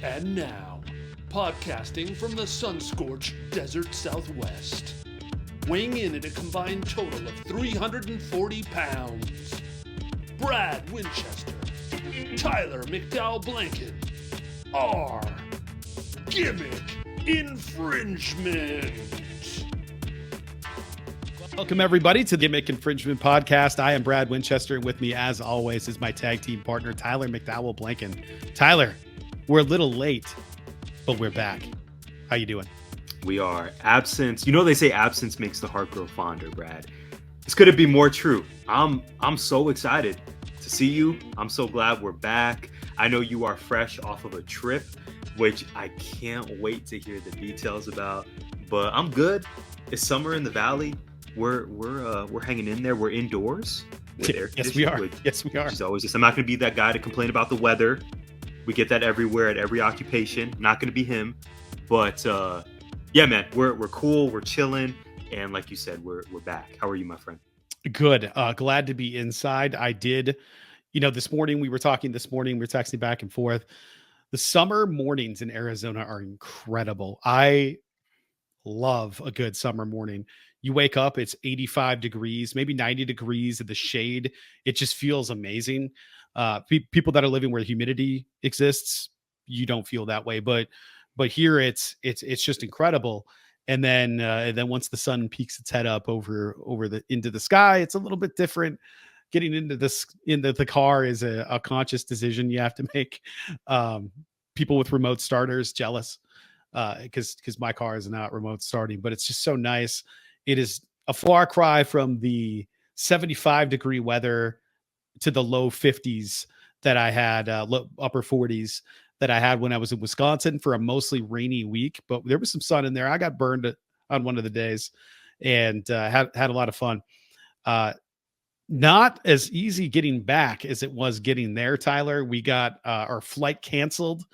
And now, podcasting from the sun-scorched desert Southwest, weighing in at a combined total of 340 pounds, Brad Winchester, Tyler McDowell-Blanken, R. Gimmick Infringement. Welcome, everybody, to the Gimmick Infringement Podcast. I am Brad Winchester, and with me, as always, is my tag team partner, Tyler McDowell-Blanken. Tyler, we're a little late, but we're back. How you doing? We are. Absence. You know they say absence makes the heart grow fonder, Brad. This couldn't be more true. I'm so excited to see you. I'm so glad we're back. I know you are fresh off of a trip, which I can't wait to hear the details about. But I'm good. It's summer in the valley. We're hanging in there. We're indoors. Yes, we are. Yes, we are. Which is always just. I'm not going to be that guy to complain about the weather. We get that everywhere at every occupation. Not going to be him, but yeah, man, we're cool. We're chilling, and like you said, we're back. How are you, my friend? Good. Glad to be inside. I did, this morning we were texting back and forth. The summer mornings in Arizona are incredible. I love a good summer morning. You wake up, it's 85 degrees, maybe 90 degrees in the shade. It just feels amazing. People that are living where humidity exists, you don't feel that way, but here it's just incredible. And then once the sun peeks its head up into the sky, it's a little bit different. Getting into the car is a conscious decision you have to make. People with remote starters jealous because my car is not remote starting, but it's just so nice. It is a far cry from the 75 degree weather to the low 50s that I had, upper 40s that I had when I was in Wisconsin for a mostly rainy week, but there was some sun in there. I got burned on one of the days and had a lot of fun. Not as easy getting back as it was getting there, Tyler. We got our flight canceled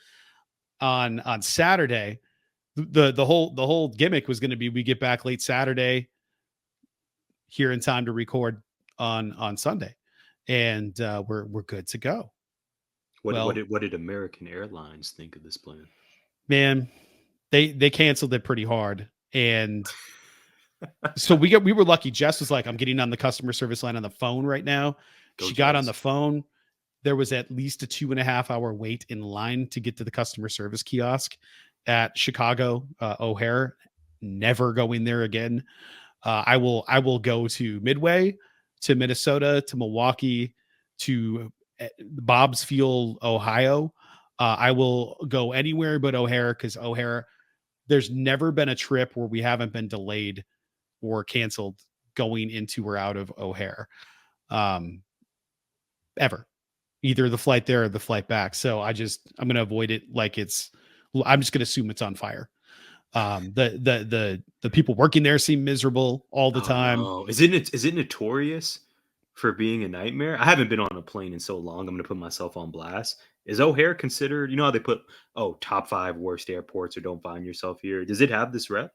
on Saturday. The whole gimmick was going to be we get back late Saturday here in time to record on Sunday. And we're good to go. What did American Airlines think of this plan? Man, they canceled it pretty hard, and so we were lucky. Jess was like, "I'm getting on the customer service line on the phone right now." She got on the phone. There was at least a 2.5 hour wait in line to get to the customer service kiosk at Chicago O'Hare. Never going there again. I will go to Midway, to Minnesota, to Milwaukee, to Bobsfield, Ohio. I will go anywhere but O'Hare, because O'Hare, there's never been a trip where we haven't been delayed or canceled going into or out of O'Hare. Ever. Either the flight there or the flight back. So I'm going to avoid it I'm just going to assume it's on fire. The people working there seem miserable all the time. No. Is it notorious for being a nightmare? I haven't been on a plane in so long. I'm going to put myself on blast. Is O'Hare considered, how they put, top 5 worst airports or don't find yourself here? Does it have this rep?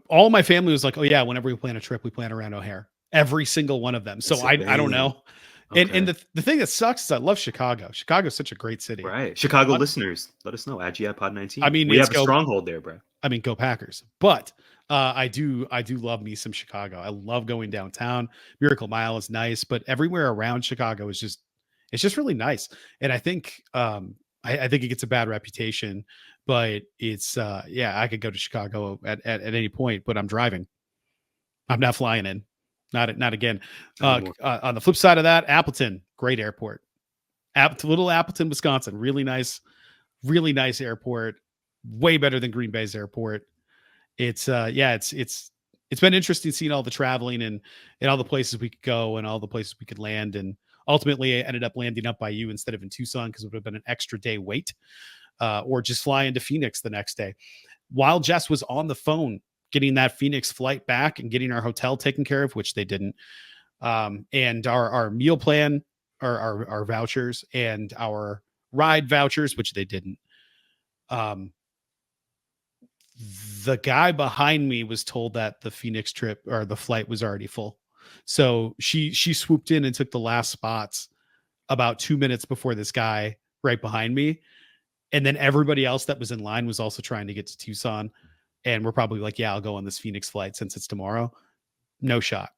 All my family was like, oh yeah, whenever we plan a trip, we plan around O'Hare. Every single one of them. So I don't know. Okay. And the thing that sucks is I love Chicago. Chicago's such a great city. Right. Chicago listeners, let us know at GIPod19. I mean, we have a stronghold there, bro. I mean, go Packers. But I do love me some Chicago. I love going downtown. Miracle Mile is nice, but everywhere around Chicago is just really nice. And I think I think it gets a bad reputation, but it's I could go to Chicago at any point, but I'm driving. I'm not flying in. Not again. On the flip side of that, Appleton, great airport. Little Appleton, Wisconsin, really nice airport. Way better than Green Bay's airport. It's been interesting seeing all the traveling and all the places we could go and all the places we could land. And ultimately I ended up landing up by you instead of in Tucson, because it would have been an extra day wait, or just fly into Phoenix the next day. While Jess was on the phone getting that Phoenix flight back and getting our hotel taken care of, which they didn't, and our meal plan, our vouchers, and our ride vouchers, which they didn't. The guy behind me was told that the Phoenix trip or the flight was already full. So she swooped in and took the last spots about 2 minutes before this guy right behind me. And then everybody else that was in line was also trying to get to Tucson. And we're probably like, yeah, I'll go on this Phoenix flight since it's tomorrow. No shot.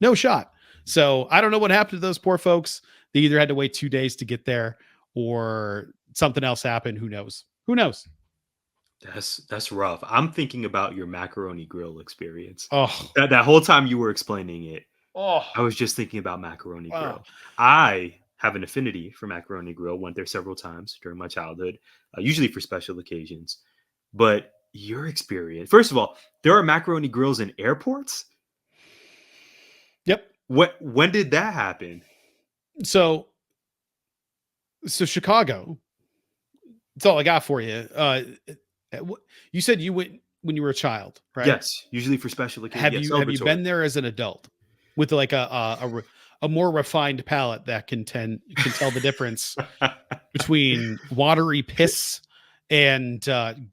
No shot. So I don't know what happened to those poor folks. They either had to wait 2 days to get there or something else happened. Who knows? Who knows? That's rough. I'm thinking about your macaroni grill experience. Oh, That whole time you were explaining it, oh, I was just thinking about macaroni wow. grill. I have an affinity for macaroni grill. Went there several times during my childhood, usually for special occasions. But your experience, first of all, there are macaroni grills in airports. Yep. When did that happen? So Chicago. That's all I got for you. You said you went when you were a child, right? Yes, usually for special occasions. Have you been there as an adult with like a more refined palate that can tell the difference between watery piss and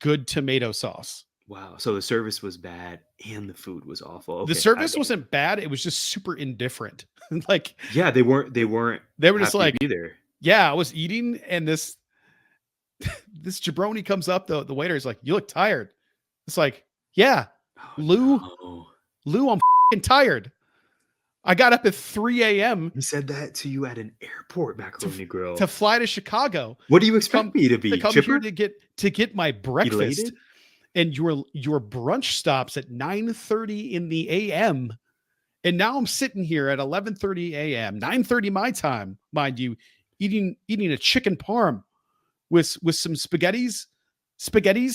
good tomato sauce? Wow. So the service was bad and the food was awful. Okay, The service wasn't bad. It was just super indifferent. Like, yeah, they weren't they were just happy like, either. yeah, I was eating and this jabroni comes up. The waiter is like, you look tired. It's like, yeah, Oh, Lou, I'm tired. I got up at 3 a.m. he said that to you at an airport macaroni grill to fly to Chicago. What do you expect me to be? To come Chipper? here to get my breakfast. Elated? And your brunch stops at 9:30 in the a.m. And now I'm sitting here at 11:30 a.m., 9:30 my time, mind you, eating a chicken parm with some spaghettis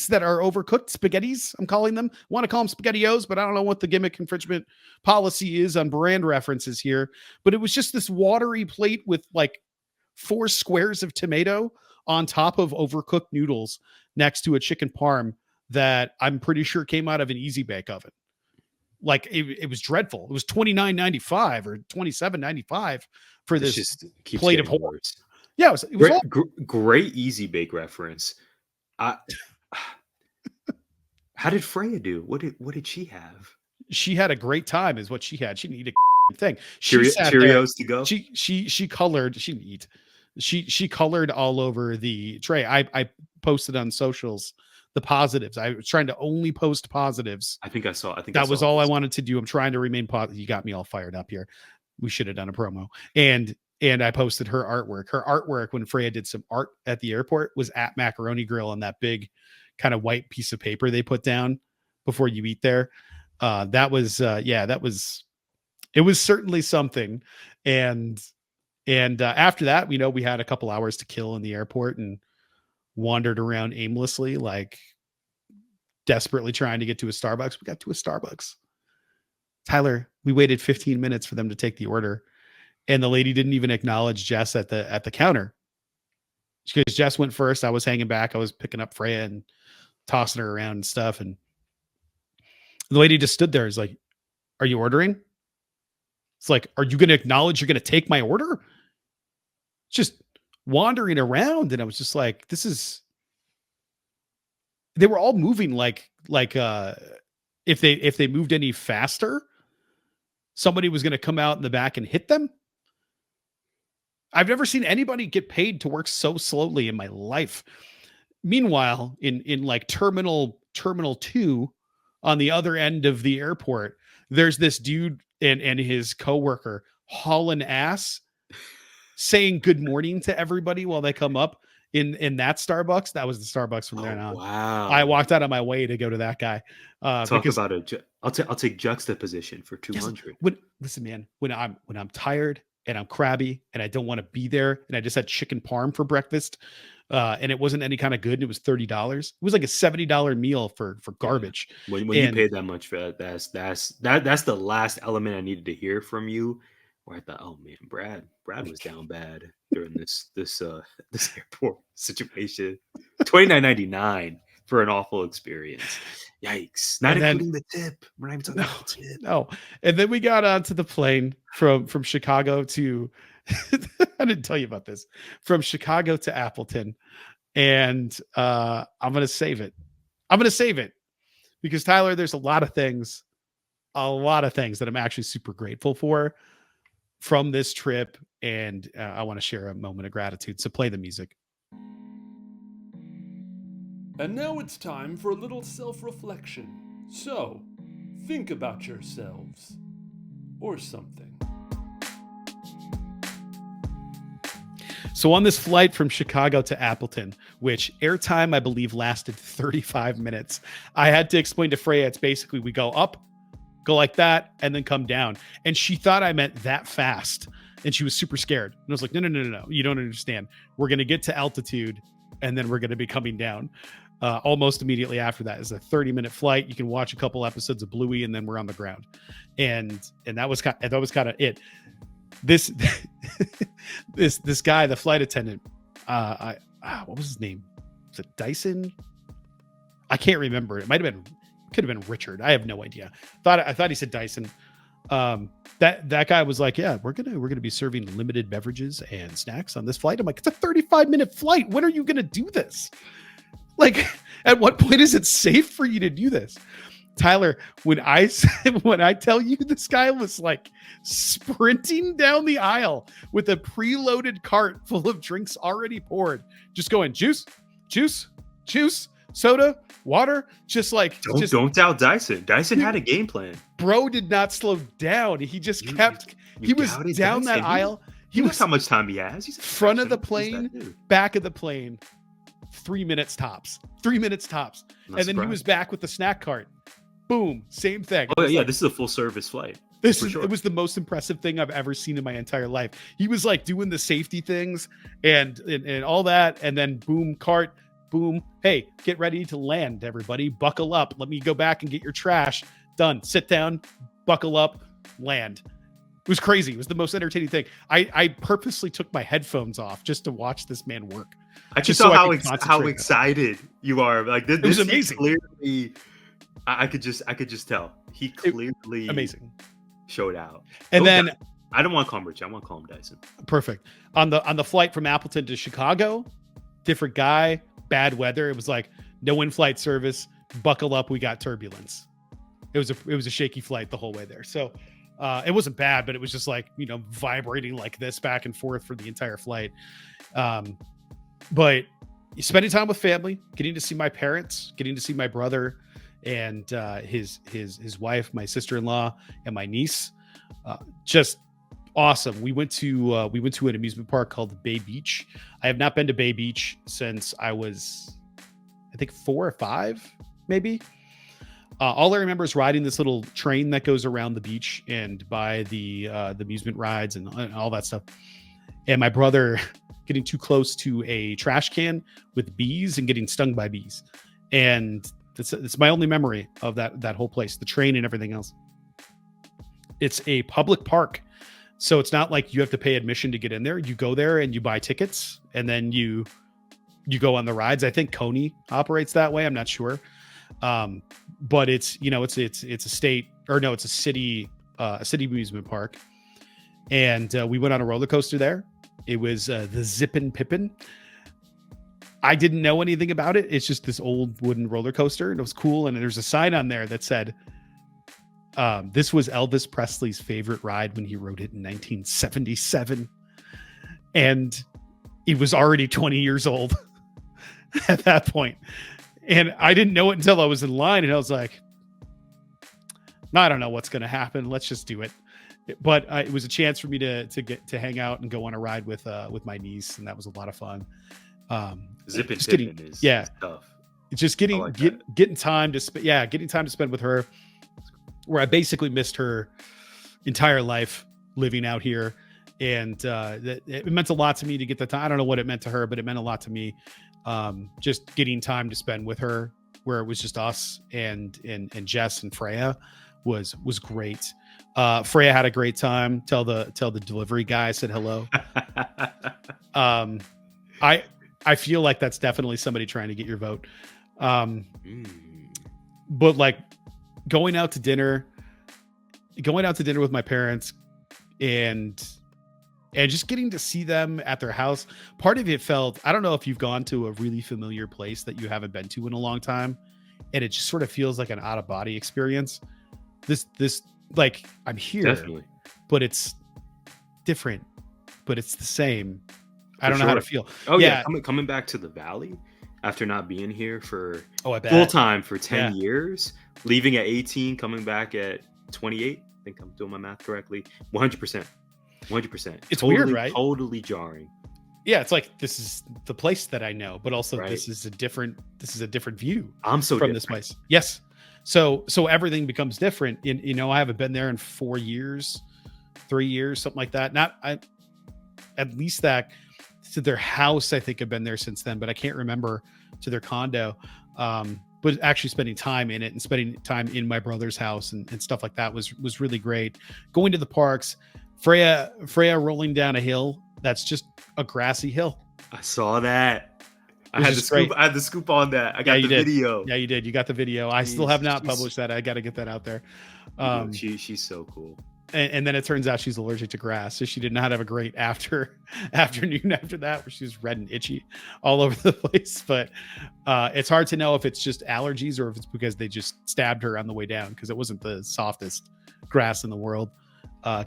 that are overcooked spaghettis. I'm calling them. Want to call them SpaghettiOs, but I don't know what the gimmick infringement policy is on brand references here. But it was just this watery plate with like 4 squares of tomato on top of overcooked noodles next to a chicken parm that I'm pretty sure came out of an Easy Bake Oven. Like it was dreadful. It was $29.95 or $27.95 for this plate of horror. Yeah, it was great Easy Bake reference. How did Freya do? What did she have? She had a great time, is what she had. She didn't eat a thing. Cheerios to go. She colored. She didn't eat. She colored all over the tray. I posted on socials the positives. I was trying to only post positives. I think that was all I wanted to do. I'm trying to remain positive. You got me all fired up here. We should have done a promo. And I posted her artwork. Her artwork when Freya did some art at the airport was at Macaroni Grill on that big kind of white piece of paper they put down before you eat there. It was certainly something. And after that, we had a couple hours to kill in the airport and wandered around aimlessly, like desperately trying to get to a Starbucks. We got to a Starbucks. Tyler, we waited 15 minutes for them to take the order. And the lady didn't even acknowledge Jess at the counter. Because Jess went first. I was hanging back. I was picking up Freya and tossing her around and stuff. And the lady just stood there. Is like, are you ordering? It's like, are you going to acknowledge you're going to take my order? Just wandering around. And I was just like, they were all moving like if they moved any faster, somebody was going to come out in the back and hit them. I've never seen anybody get paid to work so slowly in my life. Meanwhile, in like terminal 2 on the other end of the airport, there's this dude and his coworker hauling ass, saying good morning to everybody while they come up in that Starbucks. That was the Starbucks from there on. Wow. I walked out of my way to go to that guy. Talk about I'll take juxtaposition for 200. Yes, listen, man, when I'm tired and I'm crabby and I don't want to be there and I just had chicken parm for breakfast and it wasn't any kind of good and it was $30. It was like a $70 meal for garbage. Yeah. When you paid that much for that, that's the last element I needed to hear from you. Where I thought, oh man, Brad was down bad during this airport situation. $29.99 for an awful experience. Yikes! Not including the tip. We're not even talking about the tip. No. And then we got onto the plane from Chicago to. I didn't tell you about this. From Chicago to Appleton, and I'm gonna save it. Because Tyler, there's a lot of things that I'm actually super grateful for. from this trip, and I want to share a moment of gratitude. So play the music. And now it's time for a little self-reflection. So, think about yourselves. Or something. So on this flight from Chicago to Appleton, which airtime I believe lasted 35 minutes, I had to explain to Freya, it's basically we go up, go like that, and then come down. And she thought I meant that fast. And she was super scared. And I was like, no. You don't understand. We're going to get to altitude, and then we're going to be coming down. Almost immediately after that is a 30-minute flight. You can watch a couple episodes of Bluey, and then we're on the ground. And that was kind of it. This this guy, the flight attendant, what was his name? Was it Dyson? I can't remember. Could have been Richard. I have no idea. I thought he said Dyson. That guy was like, yeah, we're gonna be serving limited beverages and snacks on this flight. I'm like, it's a 35-minute flight. When are you gonna do this? Like, at what point is it safe for you to do this? Tyler, when I tell you this guy was like sprinting down the aisle with a preloaded cart full of drinks already poured, just going juice, soda, water, don't doubt Dyson. Dyson had a game plan. Bro did not slow down. He just kept. He was down that aisle. He knows how much time he has. He's front of the plane, back of the plane. 3 minutes tops. 3 minutes tops. And then he was back with the snack cart. Boom. Same thing. Oh, yeah. This is a full service flight. It was the most impressive thing I've ever seen in my entire life. He was like doing the safety things and all that. And then boom, cart, boom. Hey, get ready to land, everybody. Buckle up. Let me go back and get your trash. Done. Sit down, buckle up, land. It was crazy. It was the most entertaining thing. I purposely took my headphones off just to watch this man work. I just saw how excited you are. Like this was amazing. Clearly, I could just tell he clearly amazing showed out. And then I don't want to call him Rich. I want to call him Dyson. Perfect. On the flight from Appleton to Chicago, different guy, bad weather. It was like no in-flight service. Buckle up, we got turbulence. It was a shaky flight the whole way there. So it wasn't bad, but it was just like, vibrating like this back and forth for the entire flight. But spending time with family, getting to see my parents, getting to see my brother and his wife, my sister-in-law, and my niece, just awesome. We went to an amusement park called Bay Beach. I have not been to Bay Beach since I was, I think, 4 or 5, maybe. All I remember is riding this little train that goes around the beach and by the amusement rides and all that stuff. And my brother getting too close to a trash can with bees and getting stung by bees. And it's my only memory of that whole place, the train and everything else. It's a public park. So it's not like you have to pay admission to get in there. You go there and you buy tickets and then you go on the rides. I think Coney operates that way. I'm not sure. But it's a state, or no, it's a city amusement park. And we went on a roller coaster there. It was the Zippin' Pippin. I didn't know anything about it. It's just this old wooden roller coaster, and it was cool. And there's a sign on there that said, this was Elvis Presley's favorite ride when he rode it in 1977. And he was already 20 years old at that point. And I didn't know it until I was in line, and I was like, I don't know what's going to happen. Let's just do it. But it was a chance for me to get to hang out and go on a ride with my niece, and that was a lot of fun. Zippin' is tough. It's just getting time to spend. Yeah, getting time to spend with her, where I basically missed her entire life living out here, and it meant a lot to me to get the time. I don't know what it meant to her, but it meant a lot to me. Just getting time to spend with her, where it was just us and Jess and Freya was great. Freya had a great time. Tell the delivery guy I said hello. I feel like that's definitely somebody trying to get your vote. But like going out to dinner with my parents and just getting to see them at their house. Part of it felt, I don't know if you've gone to a really familiar place that you haven't been to in a long time, and it just sort of feels like an out of body experience. This like I'm here, definitely. But it's different, but it's the same. I For don't know how to sure. feel. Oh yeah, Yeah. coming back to the Valley after not being here for Oh, I bet. full time for 10 Yeah. years, leaving at 18, coming back at 28. I think I'm doing my math correctly. 100%. 100%. It's totally, weird, right? Totally jarring. Yeah, it's like this is the place that I know, but also Right. this is a different view I'm so from different. this place. Yes. So everything becomes different. You know, I haven't been there in 4 years, 3 years, something like that. At least that to their house. I think I've been there since then, but I can't remember to their condo. But actually spending time in it and spending time in my brother's house and stuff like that was really great. Going to the parks, Freya rolling down a hill that's just a grassy hill. I saw that. I Which had is the scoop. great. I had the scoop on that. I got you the did. video. Yeah, you did. You got the video. I still have not published that. I got to get that out there. She's so cool. And then it turns out she's allergic to grass, so she did not have a great afternoon after that, where she was red and itchy all over the place. But it's hard to know if it's just allergies or if it's because they just stabbed her on the way down, because it wasn't the softest grass in the world.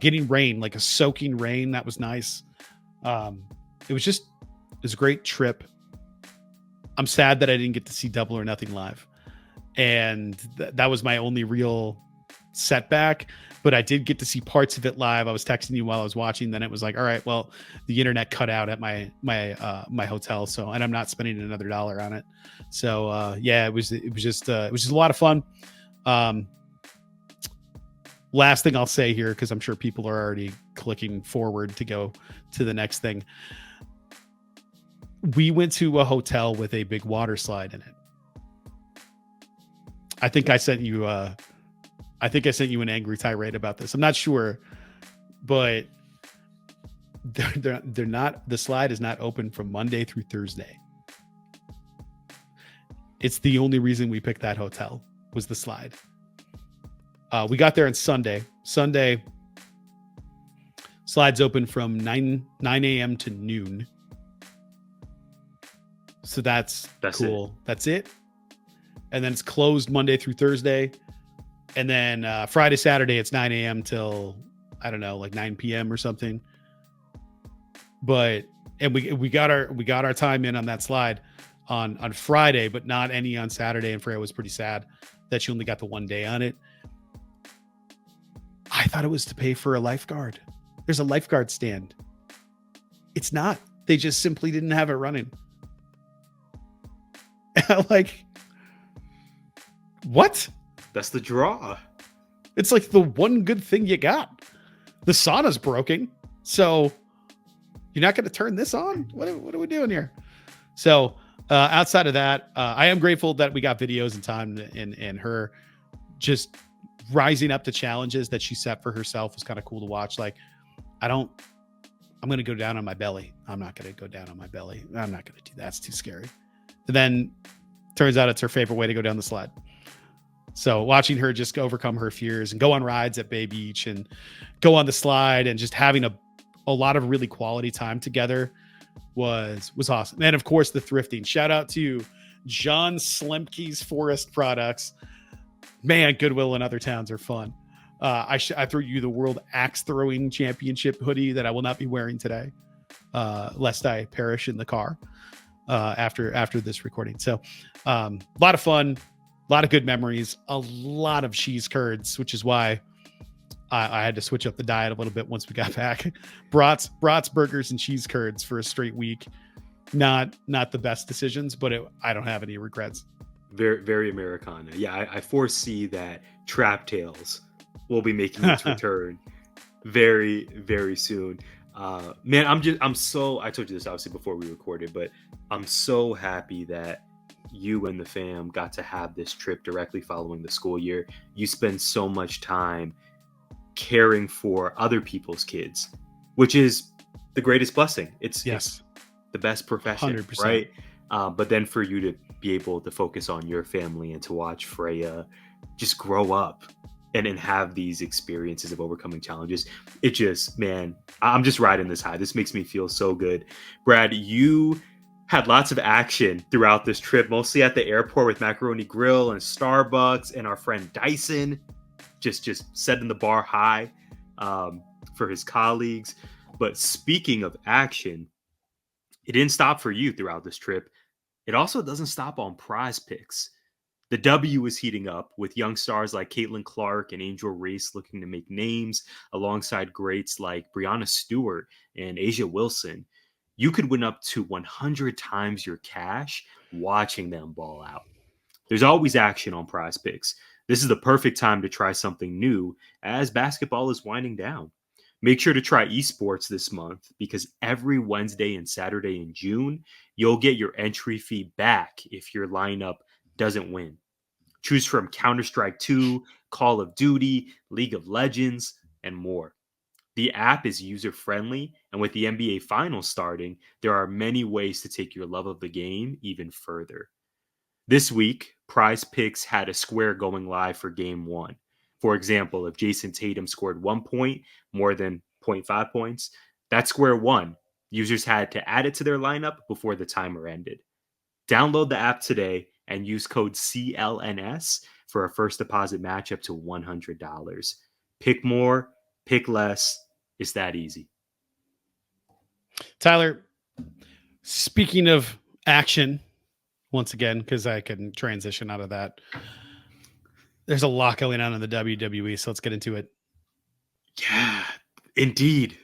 Getting rain, like a soaking rain, that was nice. It was a great trip. I'm sad that I didn't get to see Double or Nothing live, and that was my only real setback. But I did get to see parts of it live. I was texting you while I was watching. Then it was like, all right, well, the internet cut out at my hotel, so, and I'm not spending another $1 on it. So yeah, it was just a lot of fun. Last thing I'll say here, because I'm sure people are already clicking forward to go to the next thing. We went to a hotel with a big water slide in it. I think I sent you an angry tirade about this. I'm not sure, but they're not. The slide is not open from Monday through Thursday. It's the only reason we picked that hotel was the slide. We got there on Sunday. Sunday, slides open from 9 a.m. to noon. So that's cool. That's it. And then it's closed Monday through Thursday. And then Friday, Saturday, it's 9 a.m. till, I don't know, like 9 p.m. or something. And we got our time in on that slide on Friday, but not any on Saturday. And Freya was pretty sad that she only got the one day on it. I thought it was to pay for a lifeguard. There's a lifeguard stand. It's not. They just simply didn't have it running. Like, what? That's the draw. It's like the one good thing you got. The sauna's broken, so you're not going to turn this on? What are we doing here? So outside of that, I am grateful that we got videos in time, and her just rising up to challenges that she set for herself was kind of cool to watch. Like, I'm going to go down on my belly. I'm not going to go down on my belly. I'm not going to do that. It's too scary. And then turns out it's her favorite way to go down the slide. So watching her just overcome her fears and go on rides at Bay Beach and go on the slide and just having a lot of really quality time together was awesome. And of course, the thrifting. Shout out to John Slemke's Forest Products. Man, Goodwill and other towns are fun. I threw you the World Axe Throwing Championship hoodie that I will not be wearing today, lest I perish in the car after this recording. So a lot of fun, a lot of good memories, a lot of cheese curds, which is why I had to switch up the diet a little bit once we got back. Brats, burgers, and cheese curds for a straight week. Not the best decisions, but I don't have any regrets. Very, very Americana. Yeah, I foresee that Trap Tails will be making its return very, very soon. Man, I'm so, I told you this obviously before we recorded, but I'm so happy that you and the fam got to have this trip directly following the school year. You spend so much time caring for other people's kids, which is the greatest blessing. It's the best profession, 100%. Right? But then for you to be able to focus on your family and to watch Freya just grow up and have these experiences of overcoming challenges. It just, man, I'm just riding this high. This makes me feel so good. Brad, you had lots of action throughout this trip, mostly at the airport with Macaroni Grill and Starbucks, and our friend Dyson just setting the bar high for his colleagues. But speaking of action, it didn't stop for you throughout this trip. It also doesn't stop on Prize Picks. The W is heating up with young stars like Caitlin Clark and Angel Reese looking to make names alongside greats like Brianna Stewart and Asia Wilson. You could win up to 100 times your cash watching them ball out. There's always action on Prize Picks. This is the perfect time to try something new as basketball is winding down. Make sure to try esports this month because every Wednesday and Saturday in June, you'll get your entry fee back if your lineup doesn't win. Choose from Counter-Strike 2, Call of Duty, League of Legends, and more. The app is user-friendly, and with the NBA Finals starting, there are many ways to take your love of the game even further. This week, Prize Picks had a square going live for Game 1. For example, if Jason Tatum scored 1 point, more than 0.5 points, that square won. Users had to add it to their lineup before the timer ended. Download the app today and use code CLNS for a first deposit match up to $100. Pick more, pick less. It's that easy. Tyler, speaking of action, once again, because I can transition out of that, there's a lot going on in the WWE, so let's get into it. Yeah, indeed.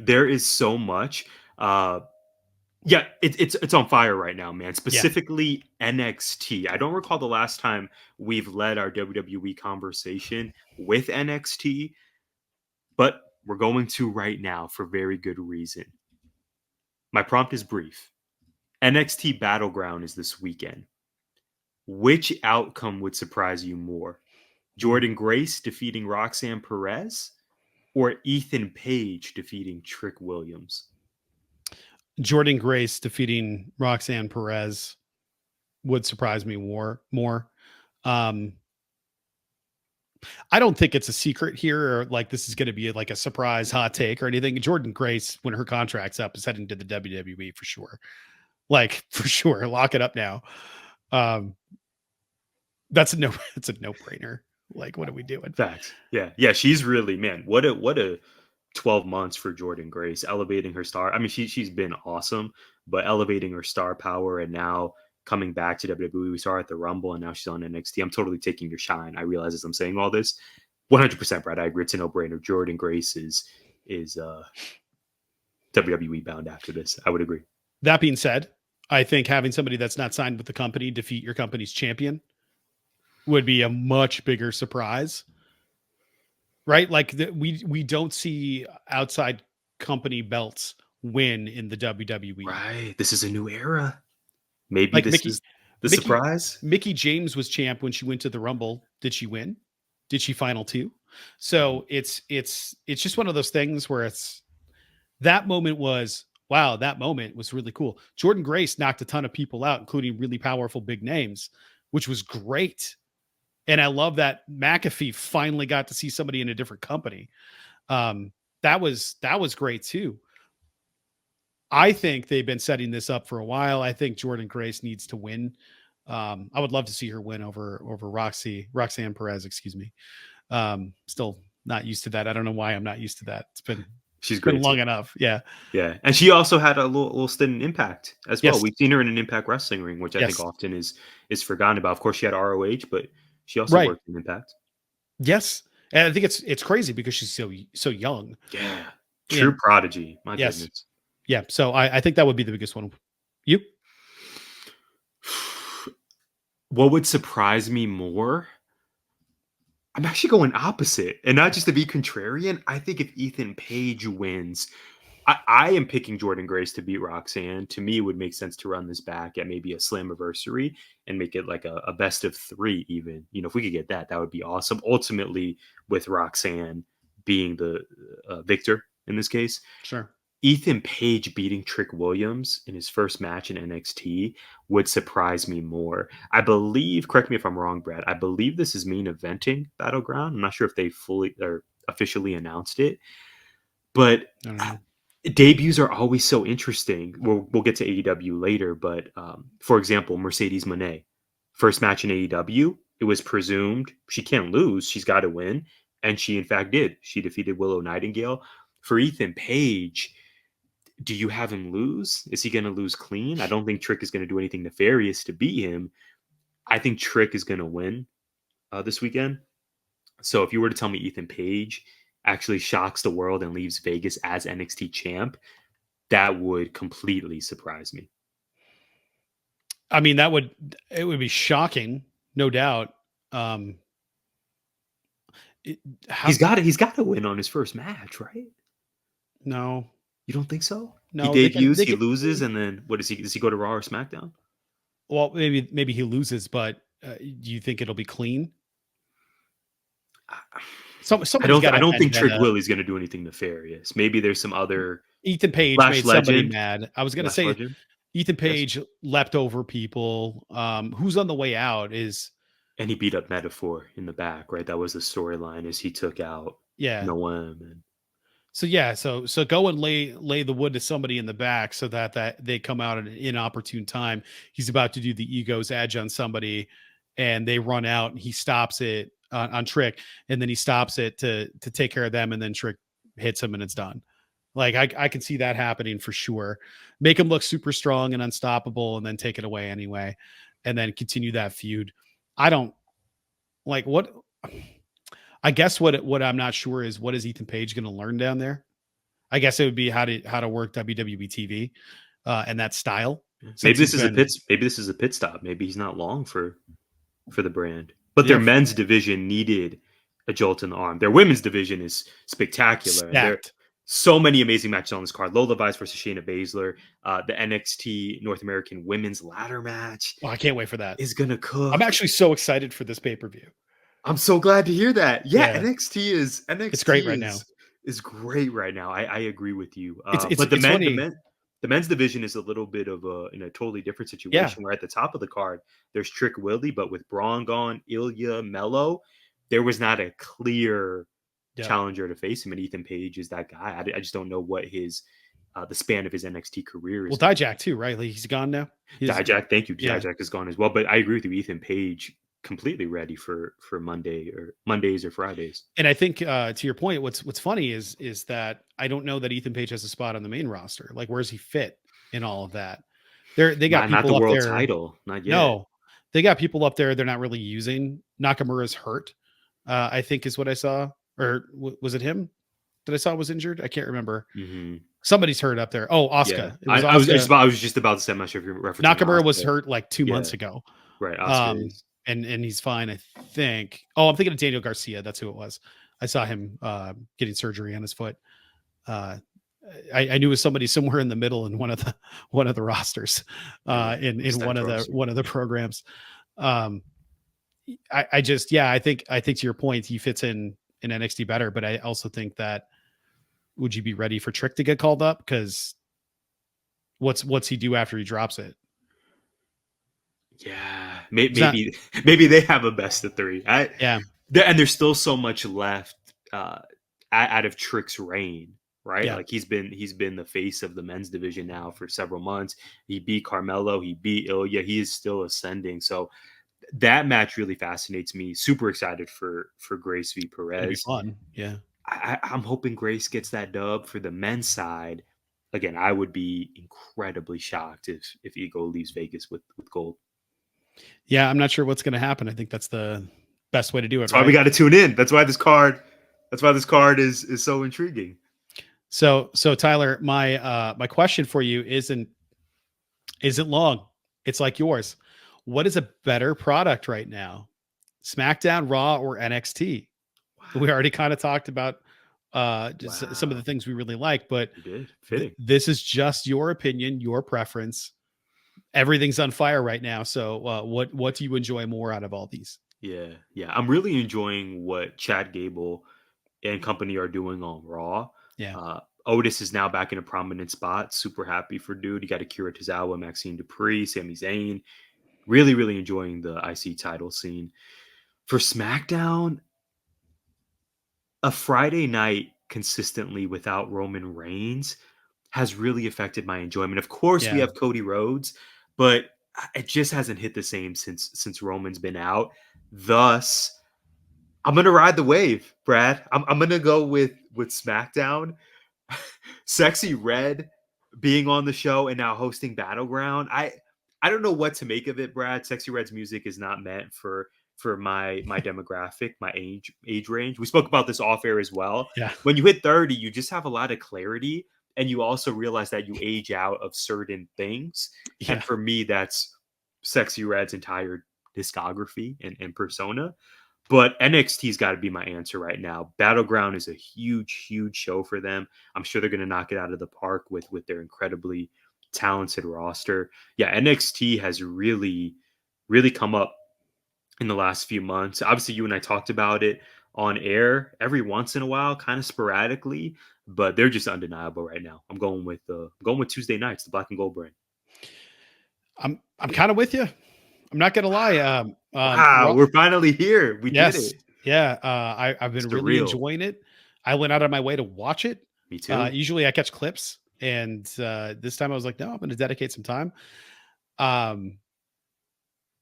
There is so much. It's on fire right now, man. Specifically NXT. I don't recall the last time we've led our WWE conversation with NXT, but we're going to right now for very good reason. My prompt is brief. NXT Battleground is this weekend. Which outcome would surprise you more? Jordynne Grace defeating Roxanne Perez or Ethan Page defeating Trick Williams? Jordynne Grace defeating Roxanne Perez would surprise me more. I don't think it's a secret here, or like this is going to be like a surprise hot take or anything. Jordynne Grace, when her contract's up, is heading to the WWE for sure. Like for sure, lock it up now. It's a no-brainer. Like, what are we doing? Facts. Yeah. She's really, man. What a 12 months for Jordynne Grace, elevating her star. I mean, she's been awesome, but elevating her star power and now coming back to WWE. We saw her at the Rumble and now she's on NXT. I'm totally taking your shine. I realize as I'm saying all this, 100%, Brad. I agree. It's a no-brainer. Jordynne Grace is WWE bound after this. I would agree. That being said, I think having somebody that's not signed with the company defeat your company's champion would be a much bigger surprise. Right? Like we don't see outside company belts win in the WWE. Right. This is a new era. Maybe like this is the surprise. Mickie James was champ when she went to the Rumble. Did she win? Did she final two? So it's just one of those things where that moment was really cool. Jordynne Grace knocked a ton of people out, including really powerful big names, which was great. And I love that McAfee finally got to see somebody in a different company. That was great too. I think they've been setting this up for a while. I think Jordynne Grace needs to win. I would love to see her win over Roxanne Perez, excuse me. Still not used to that. I don't know why I'm not used to that. She's great. Been long enough. Yeah. And she also had a little stint in Impact as well. Yes. We've seen her in an Impact Wrestling ring, which I think often is forgotten about. Of course, she had ROH, but she also worked in Impact. Yes. And I think it's crazy because she's so young. Yeah. True prodigy. My goodness. Yeah. So I think that would be the biggest one. You? What would surprise me more? I'm actually going opposite. And not just to be contrarian. I think if Ethan Page wins, I am picking Jordynne Grace to beat Roxanne. To me, it would make sense to run this back at maybe a Slammiversary and make it like a best of 3 even. You know, if we could get that would be awesome. Ultimately, with Roxanne being the victor in this case. Sure. Ethan Page beating Trick Williams in his first match in NXT would surprise me more. I believe, correct me if I'm wrong, Brad, I believe this is main eventing Battleground. I'm not sure if they fully or officially announced it, but debuts are always so interesting. We'll get to AEW later, but for example, Mercedes Moné, first match in AEW, it was presumed she can't lose, she's got to win, and she in fact did. She defeated Willow Nightingale. for Ethan Page, do you have him lose? Is he going to lose clean? I don't think Trick is going to do anything nefarious to beat him. I think Trick is going to win this weekend. So if you were to tell me Ethan Page actually shocks the world and leaves Vegas as NXT champ, that would completely surprise me. I mean, it would be shocking, no doubt. He's got to win on his first match, right? No, you don't think so? No, he debuts, he loses, and then what does he? Does he go to Raw or SmackDown? Well, maybe he loses, but do you think it'll be clean? I don't think Trick Willie's going to do anything nefarious. Maybe there's some other. Ethan Page made somebody mad. I was going to say legend. Ethan Page leapt over people. Who's on the way out is. And he beat up Metaphor in the back, right? That was the storyline as he took out Noam. And... So go and lay the wood to somebody in the back so that they come out at an inopportune time. He's about to do the ego's edge on somebody, and they run out, and he stops it on Trick, and then he stops it to take care of them, and then Trick hits him, and it's done. Like I can see that happening for sure. Make him look super strong and unstoppable, and then take it away anyway, and then continue that feud. I don't like what. I guess what I'm not sure is what is Ethan Page going to learn down there. I guess it would be how to work WWE TV and that style. Maybe this is a pit stop. Maybe he's not long for the brand. But their men's division needed a jolt in the arm. Their women's division is spectacular. There are so many amazing matches on this card. Lola Vice versus Shayna Baszler. The NXT North American Women's Ladder match. Oh, I can't wait for that. Is gonna cook. I'm actually so excited for this pay-per-view. I'm so glad to hear that. Yeah. NXT it's great right now. Is great right now. I agree with you. But the men's division is a little bit of in a totally different situation. Where at the top of the card, there's Trick Willie, but with Braun gone, Ilya, Mello, there was not a clear challenger to face him. And Ethan Page is that guy. I just don't know what his the span of his NXT career is. Well, Dijak too, right? Like he's gone now. Dijak, thank you. Dijak is gone as well. But I agree with you. Ethan Page completely ready for Mondays or Fridays. And I think to your point, what's funny is that I don't know that Ethan Page has a spot on the main roster. Like, where's he fit in all of that? They got not people the up world there. Title, not yet. No, they got people up there they're not really using. Nakamura's hurt, I think is what I saw. Or was it him that I saw was injured? I can't remember. Mm-hmm. Somebody's hurt up there. Oh, Asuka. Yeah. I was just about to say, I'm not sure if you're referencing Nakamura Asuka. Was hurt like 2 months ago. Right. Asuka and he's fine, I think. Oh, I'm thinking of Daniel Garcia. That's who it was. I saw him getting surgery on his foot. I knew it was somebody somewhere in the middle in one of the rosters in one of the programs. I think to your point, he fits in NXT better, but I also think that would you be ready for Trick to get called up? Because what's he do after he drops it? Yeah, maybe they have a best of three. And there's still so much left out of Trick's reign, right? Like he's been the face of the men's division now for several months. He beat Carmelo, he beat Ilya. He is still ascending. So that match really fascinates me. Super excited for Grace v Perez. It'll be fun. Yeah, I'm hoping Grace gets that dub for the men's side. Again, I would be incredibly shocked if Ego leaves Vegas with gold. Yeah, I'm not sure what's going to happen. I think that's the best way to do it. That's why we got to tune in. That's why this card is so intriguing. So Tyler, my question for you isn't long. It's like yours. What is a better product right now? SmackDown, Raw, or NXT? Wow. We already kind of talked about some of the things we really like, but this is just your opinion, your preference. Everything's on fire right now. So what do you enjoy more out of all these? Yeah. I'm really enjoying what Chad Gable and company are doing on Raw. Yeah. Otis is now back in a prominent spot. Super happy for dude. You got Akira Tozawa, Maxine Dupree, Sami Zayn. Really, really enjoying the IC title scene. For SmackDown, a Friday night consistently without Roman Reigns has really affected my enjoyment. Of course, we have Cody Rhodes, but it just hasn't hit the same since Roman's been out. Thus, I'm going to ride the wave, Brad. I'm going to go with SmackDown. Sexy Red being on the show and now hosting Battleground. I don't know what to make of it, Brad. Sexy Red's music is not meant for my demographic, my age range. We spoke about this off air as well. Yeah. When you hit 30, you just have a lot of clarity, and you also realize that you age out of certain things. Yeah. And for me, that's Sexy Red's entire discography and persona. But NXT's got to be my answer right now. Battleground is a huge, huge show for them. I'm sure they're going to knock it out of the park with their incredibly talented roster. Yeah, NXT has really, really come up in the last few months. Obviously, you and I talked about it on air every once in a while, kind of sporadically, but they're just undeniable right now. I'm going with Tuesday nights, the Black and Gold brand. I'm kind of with you. I'm not gonna lie. Wow, we're finally here. We did it. Yeah. I've been really enjoying it. I went out of my way to watch it. Me too. Usually I catch clips, and this time I was like, no, I'm going to dedicate some time.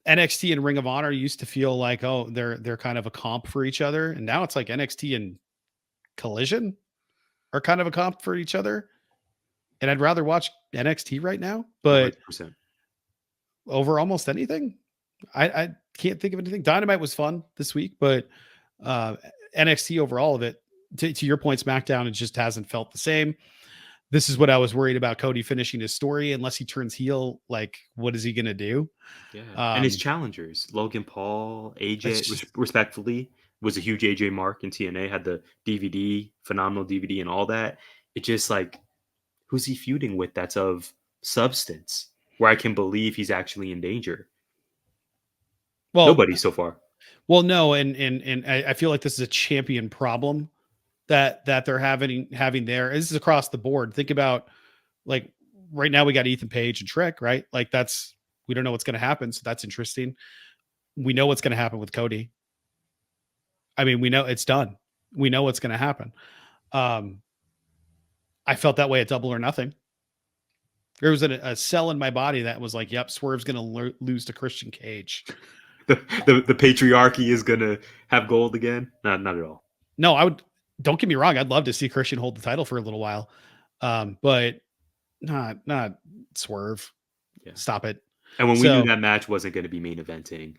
NXT and Ring of Honor used to feel like, oh, they're kind of a comp for each other, and now it's like NXT and Collision are kind of a comp for each other. And I'd rather watch NXT right now, but 100%. over almost anything. I can't think of anything. Dynamite was fun this week, but NXT overall of it, to your point, SmackDown, it just hasn't felt the same. This is what I was worried about Cody finishing his story. Unless he turns heel, like, what is he going to do? Yeah. And his challengers, Logan Paul, AJ, respectfully, was a huge AJ mark in TNA, had the DVD, phenomenal DVD and all that. It just like, who's he feuding with that's of substance where I can believe he's actually in danger? Well, nobody so far. Well, no, and I feel like this is a champion problem that they're having there. This is across the board. Think about, like, right now we got Ethan Page and Trick, right? Like, we don't know what's going to happen, so that's interesting. We know what's going to happen with Cody. I mean, we know it's done. We know what's going to happen. I felt that way at Double or Nothing. There was a cell in my body that was like, yep, Swerve's going to lose to Christian Cage. The patriarchy is going to have gold again? Not at all. No, don't get me wrong. I'd love to see Christian hold the title for a little while. But not Swerve. Yeah. Stop it. And when we knew that match wasn't going to be main eventing,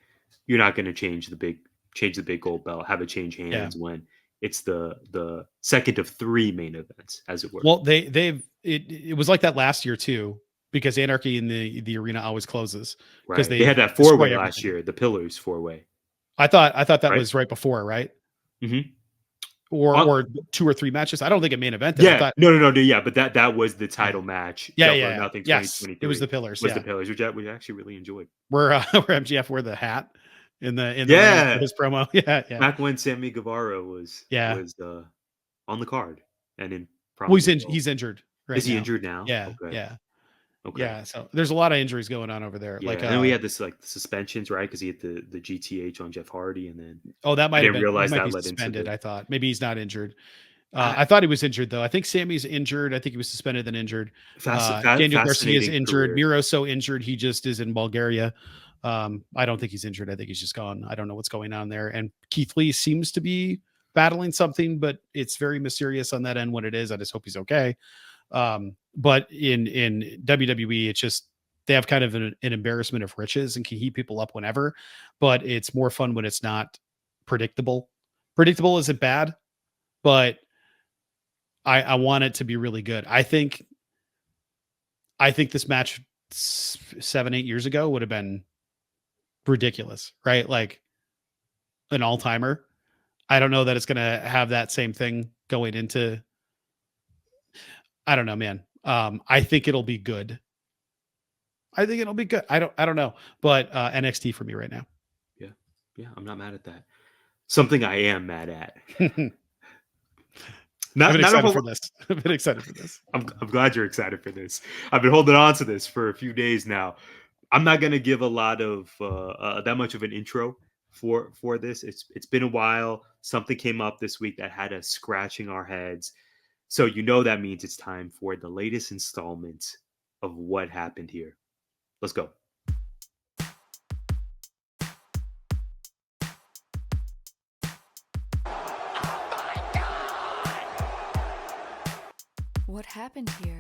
you're not going to change the big gold belt, have it change hands when it's the second of 3 main events, as it were. Well, it was like that last year too, because Anarchy in the arena always closes. Right. They had that 4-way last year, the Pillars 4-way. I thought that was right before, right? Mm-hmm. Or 2 or 3 matches. I don't think it main event. Yeah, no. Yeah, but that was the title match. Yeah. Nothing. Yes, it was the Pillars. The Pillars, which we actually really enjoyed. Where MGF wore the hat in the his promo. Yeah. Back when Sammy Guevara was on the card and in. Well, he's injured. Right Is he injured now? Yeah. Okay. Yeah. Okay. Yeah. So there's a lot of injuries going on over there. Yeah. Like, and then we had this like the suspensions, right? Because he had the GTH on Jeff Hardy, and then that might have been realize that led suspended. into I thought maybe he's not injured. I thought he was injured though. I think Sammy's injured. I think he was suspended then injured. Daniel Garcia is injured. Miro's so injured he just is in Bulgaria. I don't think he's injured. I think he's just gone. I don't know what's going on there. And Keith Lee seems to be battling something, but it's very mysterious on that end what it is. I just hope he's okay. But in WWE, it's just they have kind of an embarrassment of riches and can heat people up whenever, but it's more fun when it's not predictable. Predictable isn't bad, but I want it to be really good. I think this match 7-8 years ago would have been ridiculous, right? Like an all-timer. I don't know that it's going to have that same thing going into. I don't know, man. I think it'll be good. I don't know, but NXT for me right now. Yeah. I'm not mad at that. Something I am mad at. I've been excited for this. I'm glad you're excited for this. I've been holding on to this for a few days now. I'm not going to give a lot of that much of an intro for this. It's been a while. Something came up this week that had us scratching our heads. So that means it's time for the latest installment of what happened here. Let's go. What happened here?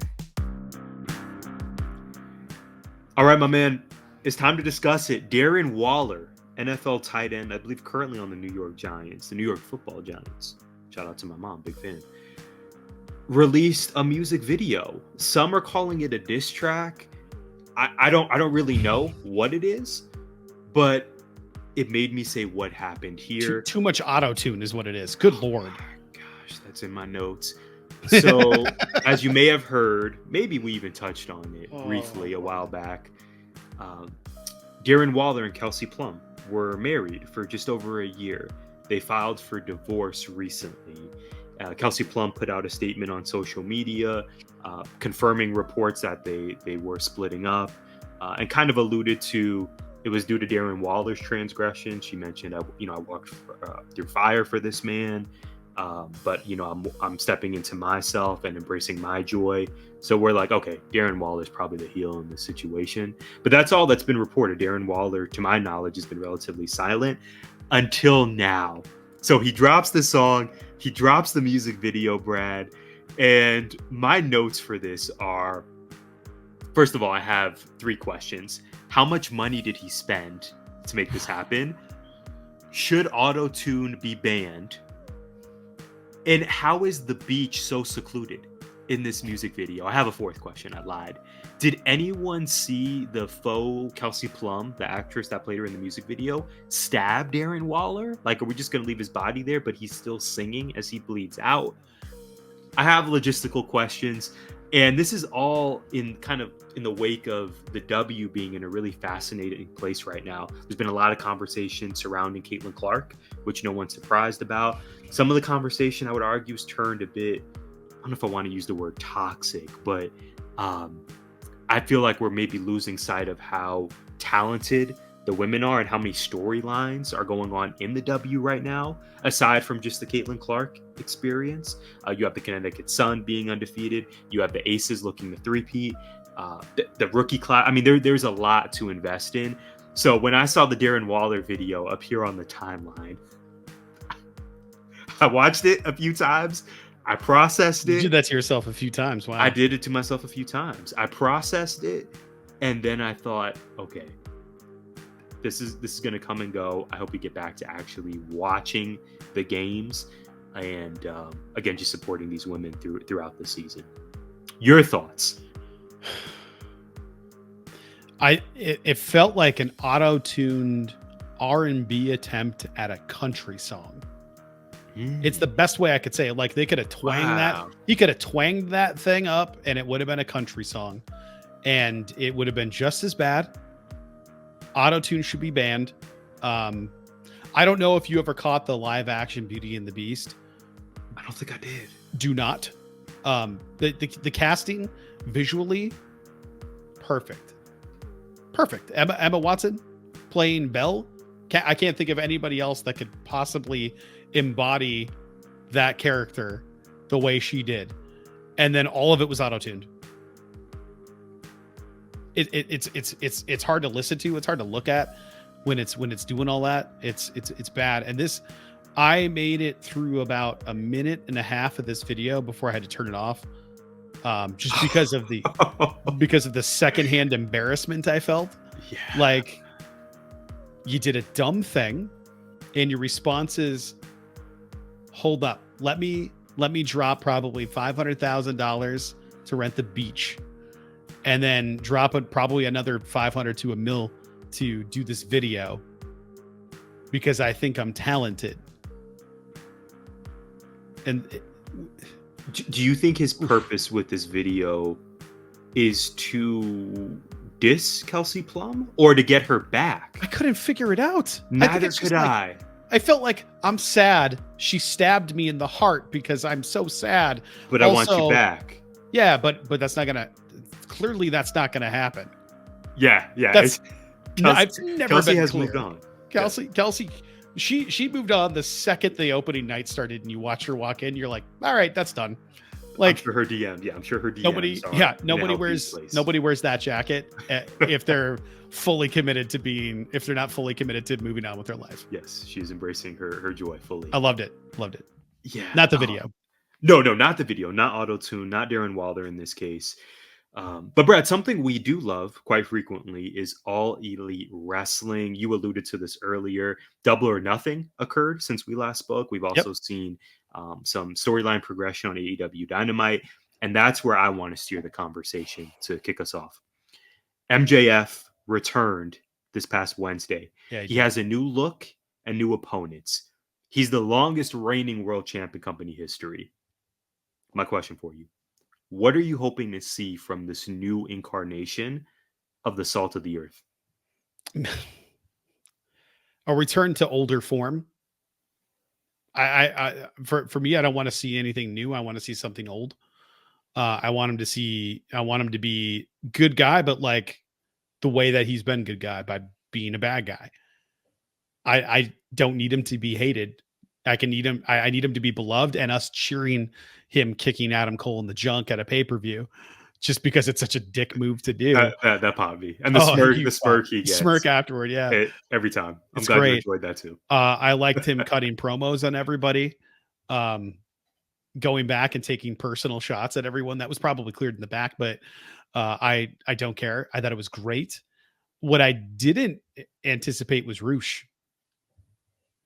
All right, my man, it's time to discuss it. Darren Waller, NFL tight end, I believe currently on the New York Giants, the New York Football Giants. Shout out to my mom, big fan. Released a music video. Some are calling it a diss track. I don't really know what it is, but it made me say, what happened here? Too much auto-tune is what it is. Good Lord. Gosh, that's in my notes. So, as you may have heard, maybe we even touched on it briefly a while back. Darren Waller and Kelsey Plum were married for just over a year. They filed for divorce recently. Kelsey Plum put out a statement on social media confirming reports that they were splitting up and kind of alluded to it was due to Darren Waller's transgression. She mentioned, I walked through fire for this man, but I'm stepping into myself and embracing my joy. So we're like, okay, Darren Waller is probably the heel in this situation. But that's all that's been reported. Darren Waller, to my knowledge, has been relatively silent until now. So he drops the song, he drops the music video, Brad, and my notes for this are, first of all, I have 3 questions. How much money did he spend to make this happen? Should Autotune be banned? And how is the beach so secluded in this music video? I have a 4th question. I lied. Did anyone see the faux Kelsey Plum, the actress that played her in the music video, stab Darren Waller? Like, are we just going to leave his body there, but he's still singing as he bleeds out? I have logistical questions. And this is all in the wake of the W being in a really fascinating place right now. There's been a lot of conversation surrounding Caitlin Clark, which no one's surprised about. Some of the conversation, I would argue, has turned a bit, I don't know if I want to use the word toxic, but I feel like we're maybe losing sight of how talented the women are and how many storylines are going on in the W right now, aside from just the Caitlin Clark experience. You have the Connecticut Sun being undefeated. You have the Aces looking to three-peat. The rookie class. I mean, there's a lot to invest in. So when I saw the Darren Waller video appear on the timeline, I watched it a few times. I processed it. You did that to yourself a few times. Wow. I did it to myself a few times. I processed it, and then I thought, okay, this is going to come and go. I hope we get back to actually watching the games and, again, just supporting these women throughout the season. Your thoughts? It felt like an auto-tuned R&B attempt at a country song. It's the best way I could say it. Like, they could have twanged that. He could have twanged that thing up, and it would have been a country song, and it would have been just as bad. Autotune should be banned. I don't know if you ever caught the live action Beauty and the Beast. I don't think I did. Do not. The casting visually perfect. Emma Watson playing Belle. I can't think of anybody else that could possibly embody that character the way she did. And then all of it was auto-tuned. It's hard to listen to. It's hard to look at when it's doing all that. It's bad. And this, I made it through about a minute and a half of this video before I had to turn it off. Just because of the secondhand embarrassment I felt. Yeah. Like, you did a dumb thing and your response is, hold up, let me drop probably $500,000 to rent the beach, and then drop probably another 500 to $1 million to do this video because I think I'm talented. And do you think his purpose with this video is to diss Kelsey Plum or to get her back? I couldn't figure it out. Neither could I. I felt like, I'm sad. She stabbed me in the heart because I'm so sad. But also, I want you back. Yeah, but that's not gonna. Clearly, that's not gonna happen. Yeah. I've never Kelsey been has clear. moved on. Kelsey, she moved on the second the opening night started, and you watch her walk in. You're like, all right, that's done. Like, I'm sure her DM. Yeah, I'm sure her DM. Nobody wears that jacket if they're fully committed to if they're not fully committed to moving on with their life. Yes, she's embracing her joy fully. I loved it. Yeah. Not the video. No, not the video, not Autotuned, not Darren Waller in this case. But Brad, something we do love quite frequently is All Elite Wrestling. You alluded to this earlier. Double or Nothing occurred since we last spoke. We've Yep. also seen some storyline progression on AEW Dynamite. And that's where I want to steer the conversation to kick us off. MJF returned this past Wednesday. Yeah, he has a new look and new opponents. He's the longest reigning world champ in company history. My question for you: what are you hoping to see from this new incarnation of the Salt of the Earth? A return to older form. For me, I don't want to see anything new. I want to see something old. I want him to be good guy, but like the way that he's been good guy, by being a bad guy. I don't need him to be hated. I need him to be beloved, and us cheering him kicking Adam Cole in the junk at a pay-per-view just because it's such a dick move to do. That popped me. And the smirk he gets. Smirk afterward, yeah. Every time. I'm It's glad great. you enjoyed that too. I liked him cutting promos on everybody. Going back and taking personal shots at everyone. That was probably cleared in the back, but I don't care. I thought it was great. What I didn't anticipate was Roosh.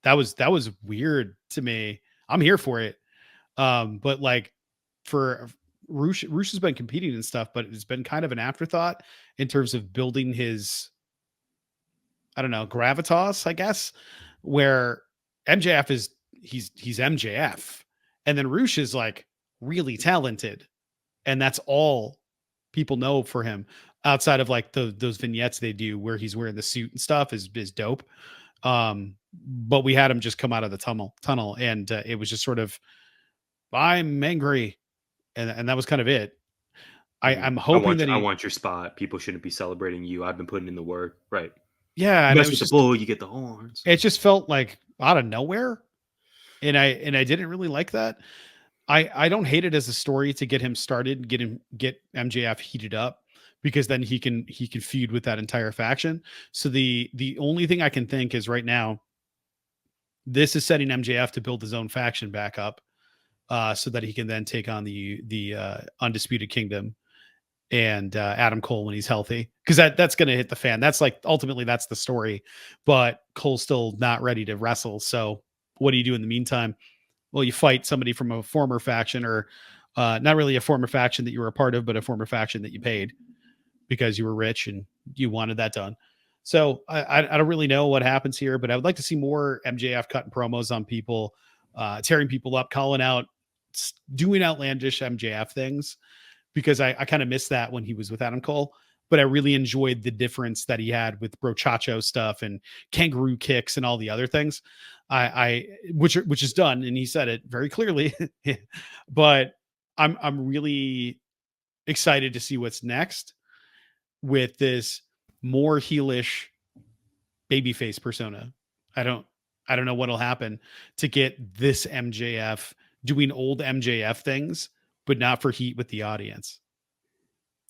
That was weird to me. I'm here for it. But like for Roosh has been competing and stuff, but it's been kind of an afterthought in terms of building his, I don't know, gravitas, I guess, where MJF is he's MJF. And then Roosh is like really talented. And that's all people know for him, outside of like those vignettes they do where he's wearing the suit and stuff is dope. But we had him just come out of the tunnel and it was just sort of, I'm angry. And that was kind of it. I'm hoping I want your spot. People shouldn't be celebrating you. I've been putting in the work. Right. Yeah. And that's with the bull, you get the horns. It just felt like out of nowhere. And I didn't really like that. I don't hate it as a story to get him started, get MJF heated up, because then he can feud with that entire faction. So the only thing I can think is right now, this is setting MJF to build his own faction back up, so that he can then take on the Undisputed Kingdom and Adam Cole when he's healthy, because that's going to hit the fan. That's like ultimately that's the story, but Cole's still not ready to wrestle. So what do you do in the meantime? Well, you fight somebody from a former faction, or not really a former faction that you were a part of, but a former faction that you paid because you were rich and you wanted that done. So I don't really know what happens here, but I would like to see more MJF cutting promos on people, tearing people up, calling out, doing outlandish MJF things, because I kind of missed that when he was with Adam Cole. But I really enjoyed the difference that he had with brochacho stuff and kangaroo kicks and all the other things. Which is done, and he said it very clearly. But I'm really excited to see what's next with this more heelish babyface persona. I don't know what'll happen to get this MJF doing old MJF things, but not for heat with the audience.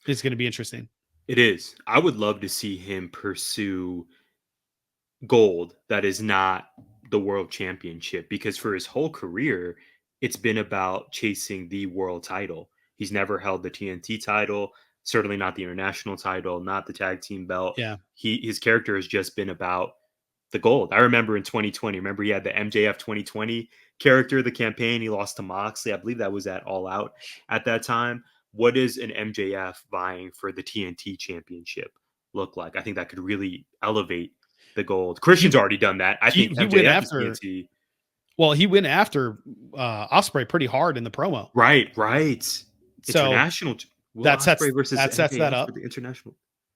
It's going to be interesting. It is. I would love to see him pursue gold that is not the world championship, because for his whole career, it's been about chasing the world title. He's never held the TNT title, certainly not the international title, not the tag team belt. Yeah. His character has just been about the gold. I remember in 2020, he had the MJF 2020 character, the campaign. He lost to Moxley. I believe that was at All Out at that time. What is an MJF vying for the TNT championship look like? I think that could really elevate the gold. Christian's already done that. I think he MJF went after TNT. Well, he went after Ospreay pretty hard in the promo. Right. So international. That sets that up for the international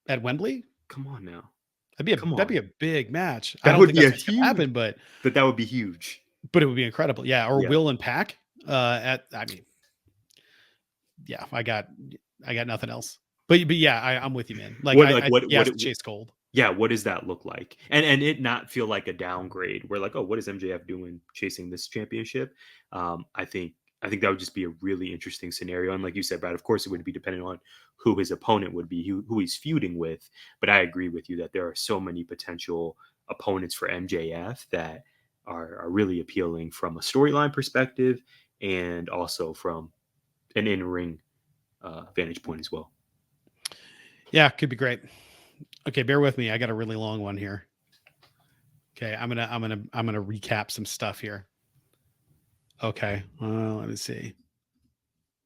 at Wembley. Come on now. That'd be a big match. That I don't would think be that's what's gonna happen, but that would be huge. But it would be incredible. Yeah. Or Yeah. Will and Pac. I got nothing else. But yeah, I'm with you, man. Like, what chase gold. Yeah, what does that look like? And it not feel like a downgrade. We're like, oh, what is MJF doing chasing this championship? I think that would just be a really interesting scenario. And like you said, Brad, of course it would be dependent on who his opponent would be, who he's feuding with. But I agree with you that there are so many potential opponents for MJF that are really appealing from a storyline perspective and also from an in-ring vantage point as well. Yeah, could be great. Okay, bear with me. I got a really long one here. Okay, I'm gonna recap some stuff here. Okay, let me see.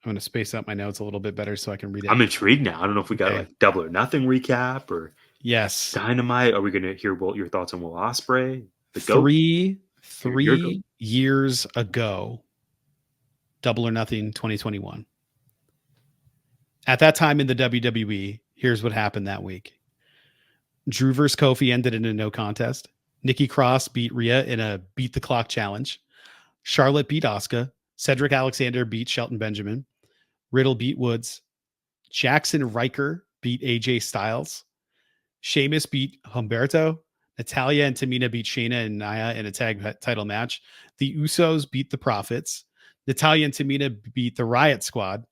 I'm gonna space out my notes a little bit better so I can read it. I'm intrigued now. I don't know if we got Okay. like Double or Nothing recap or Yes, Dynamite. Are we going to hear your thoughts on Will Ospreay? The GOAT? Your GOAT? 3 years ago, Double or Nothing 2021. At that time in the WWE, here's what happened that week. Drew vs. Kofi ended in a no contest. Nikki Cross beat Rhea in a beat the clock challenge. Charlotte beat Asuka. Cedric Alexander beat Shelton Benjamin. Riddle beat Woods. Jackson Riker beat AJ Styles. Sheamus beat Humberto. Natalia and Tamina beat Shayna and Nia in a tag title match. The Usos beat the Profits. Natalia and Tamina beat the Riot Squad.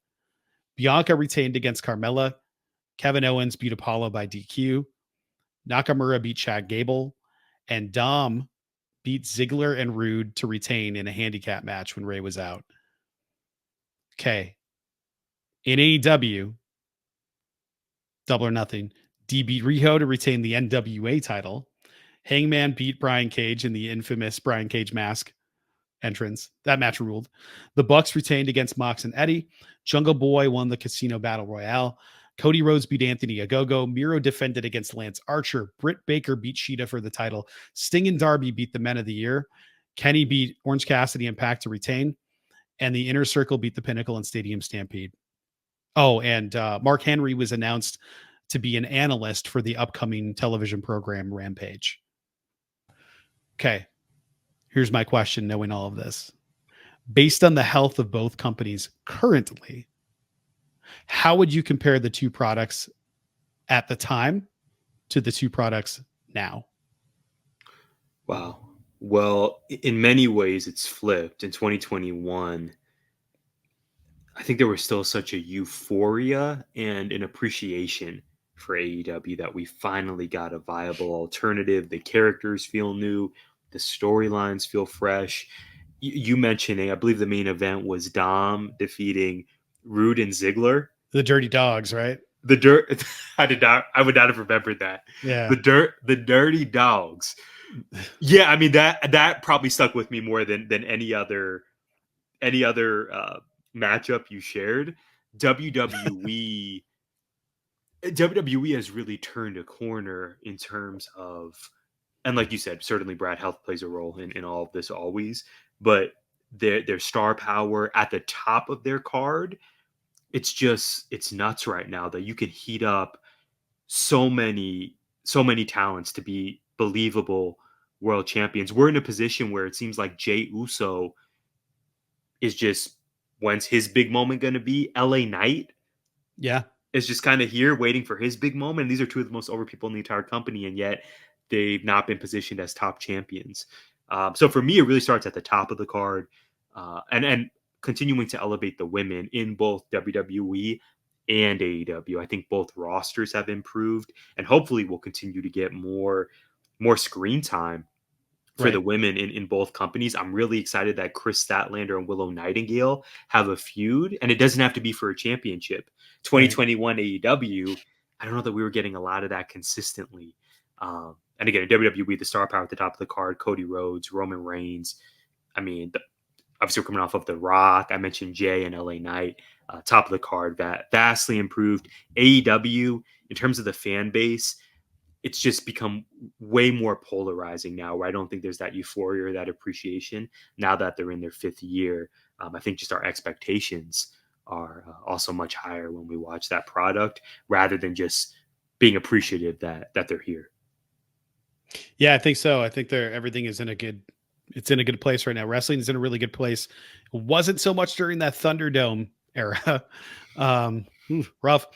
Bianca retained against Carmella. Kevin Owens beat Apollo by DQ. Nakamura beat Chad Gable. And Dom beat Ziggler and Rude to retain in a handicap match when Ray was out. Okay. In AEW, Double or Nothing, D beat Riho to retain the NWA title. Hangman beat Brian Cage in the infamous Brian Cage mask entrance. That match ruled. The Bucks retained against Mox and Eddie. Jungle Boy won the Casino Battle Royale. Cody Rhodes beat Anthony Ogogo. Miro defended against Lance Archer. Britt Baker beat Sheeta for the title. Sting and Darby beat the Men of the Year. Kenny beat Orange Cassidy and Pac to retain. And the Inner Circle beat the Pinnacle and Stadium Stampede. Oh, and Mark Henry was announced to be an analyst for the upcoming television program Rampage. Okay, here's my question, knowing all of this. Based on the health of both companies currently, how would you compare the two products at the time to the two products now? Wow. Well, in many ways, it's flipped. In 2021, I think there was still such a euphoria and an appreciation for AEW that we finally got a viable alternative. The characters feel new, the storylines feel fresh. You mentioning, I believe the main event was Dom defeating Rude and Ziggler. The Dirty Dogs, right? The dirt. I would not have remembered that. Yeah. The Dirty Dogs. Yeah, I mean that probably stuck with me more than any other matchup you shared. WWE has really turned a corner in terms of, and like you said, certainly Brad, health plays a role in all of this always, but their star power at the top of their card, it's nuts right now that you can heat up so many talents to be believable world champions. We're in a position where it seems like Jey Uso is just, when's his big moment going to be? LA Knight Yeah. is just kind of here waiting for his big moment. And these are two of the most over people in the entire company, and yet they've not been positioned as top champions. So for me, it really starts at the top of the card, and continuing to elevate the women in both WWE and AEW. I think both rosters have improved, and hopefully we'll continue to get more screen time for the women in both companies. I'm really excited that Chris Statlander and Willow Nightingale have a feud, and it doesn't have to be for a championship. 2021 AEW, I don't know that we were getting a lot of that consistently. And again, in WWE, the star power at the top of the card, Cody Rhodes, Roman Reigns. I mean, obviously we're coming off of The Rock. I mentioned Jay and LA Knight. Top of the card, vastly improved. AEW, in terms of the fan base, it's just become way more polarizing now, where I don't think there's that euphoria or that appreciation now that they're in their fifth year. I think just our expectations are also much higher when we watch that product, rather than just being appreciative that they're here. Yeah, I think so. I think everything is in a good place right now. Wrestling is in a really good place. It wasn't so much during that Thunderdome era. Rough.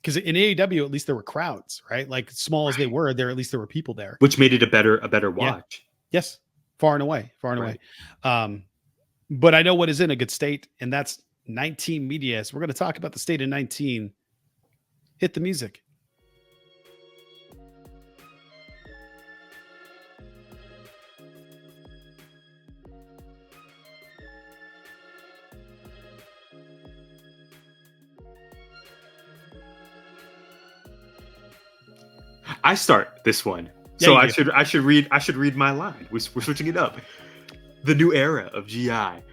Because in AEW, at least there were crowds, right? Like small as they were, at least there were people there, which made it a better watch. Yeah. Yes, far and away. But I know what is in a good state, and that's 19 Media. So we're going to talk about the state of 19. Hit the music. I start this one. Yeah, So you I should read my line. We're switching it up. The new era of GI.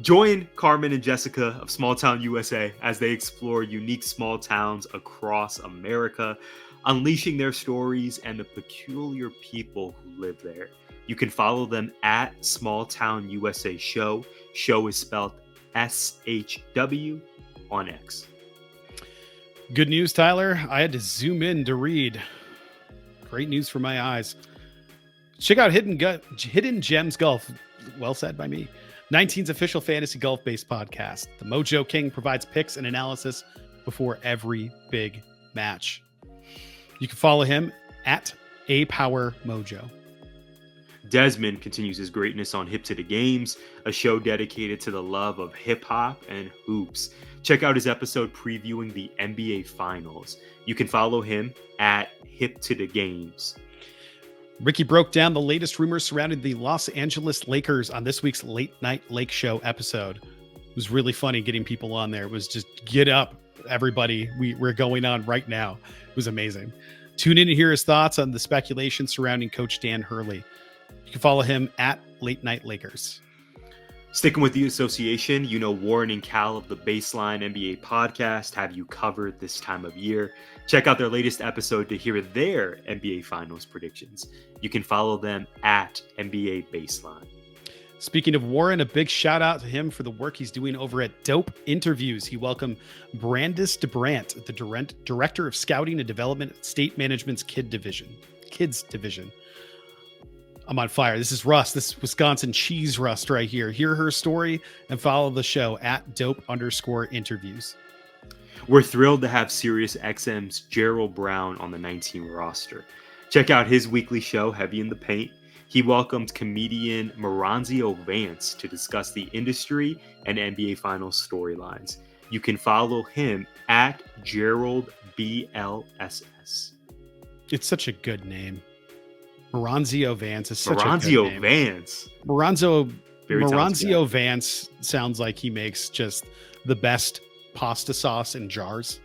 Join Carmen and Jessica of Small Town USA as they explore unique small towns across America, unleashing their stories and the peculiar people who live there. You can follow them at Small Town USA Show. Show is spelled SHW on X. Good news, Tyler. I had to zoom in to read. Great news for my eyes. Check out Hidden Gems Golf. Well said by me. 19's official fantasy golf-based podcast. The Mojo King provides picks and analysis before every big match. You can follow him at APowerMojo. Desmond continues his greatness on Hip to the Games, a show dedicated to the love of hip-hop and hoops. Check out his episode previewing the NBA Finals. You can follow him at Hip to the Games. Ricky broke down the latest rumors surrounding the Los Angeles Lakers on this week's Late Night Lake Show episode. It was really funny getting people on there. It was just, get up, everybody. We're going on right now. It was amazing. Tune in to hear his thoughts on the speculation surrounding Coach Dan Hurley. You can follow him at Late Night Lakers. Sticking with the association, you know Warren and Cal of the Baseline NBA podcast have you covered this time of year. Check out their latest episode to hear their NBA Finals predictions. You can follow them at NBA Baseline. Speaking of Warren, a big shout out to him for the work he's doing over at Dope Interviews. He welcomed Brandis DeBrant, the Director of Scouting and Development at State Management's Kids Division. I'm on fire. This is Rust. This is Wisconsin cheese Rust right here. Hear her story and follow the show at dope_interviews. We're thrilled to have SiriusXM's Gerald Brown on the 19 roster. Check out his weekly show, Heavy in the Paint. He welcomed comedian Maranzio Vance to discuss the industry and NBA Finals storylines. You can follow him at Gerald BLSS. It's such a good name. Maranzio Vance is such a good name. Vance. Maranzio Vance sounds like he makes just the best pasta sauce in jars